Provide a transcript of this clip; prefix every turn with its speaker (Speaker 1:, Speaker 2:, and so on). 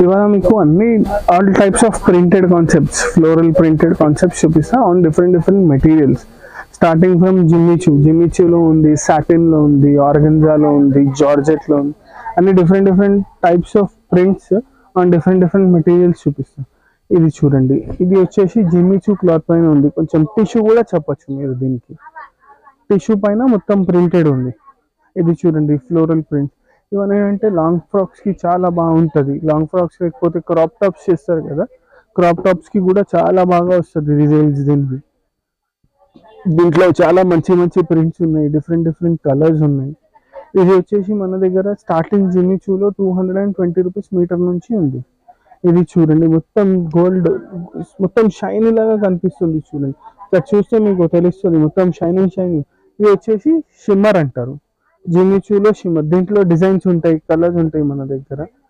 Speaker 1: ఇవాళ మీకు అన్ని all types of printed concepts, floral printed concepts చూపిస్తా on different different materials. Starting from జిమ్మిచూలో ఉంది, సాటిన్లో ఉంది, ఆర్గంజాలో ఉంది, జార్జెట్లో ఉంది. అన్ని different different types of prints on different different materials చూపిస్తాం. ఇది చూడండి, ఇది వచ్చేసి జిమ్మిచూ క్లాత్ పైన ఉంది, కొంచెం టిష్యూ కూడా చెప్పొచ్చు మీరు దీనికి. టిష్యూ పైన మొత్తం ప్రింటెడ్ ఉంది. ఇది చూడండి ఫ్లోరల్ ప్రింట్. ఇవన్నీ అంటే లాంగ్ ఫ్రాక్స్ కి చాలా బాగుంటుంది. లాంగ్ ఫ్రాక్స్ లేకపోతే క్రాప్ టాప్స్ చేస్తారు కదా, క్రాప్ టాప్స్ కి కూడా చాలా బాగా వస్తుంది డిజైన్స్ దీనికి. దీంట్లో చాలా మంచి మంచి ప్రింట్స్ ఉన్నాయి, డిఫరెంట్ డిఫరెంట్ కలర్స్ ఉన్నాయి. ఇది వచ్చేసి మన దగ్గర స్టార్టింగ్ జిమ్మిచూలో 220 రూపీస్ మీటర్ నుంచి ఉంది. ఇది చూడండి మొత్తం గోల్డ్, మొత్తం షైనీ లాగా కనిపిస్తుంది చూడండి. ఇక్కడ చూస్తే మీకు తెలుస్తుంది మొత్తం షైనింగ్ షైనింగ్. ఇది వచ్చేసి షిమ్మర్ అంటారు, జిమ్మిచూలో షిమ్మర్. దీంట్లో డిజైన్స్ ఉంటాయి, కలర్స్ ఉంటాయి మన దగ్గర.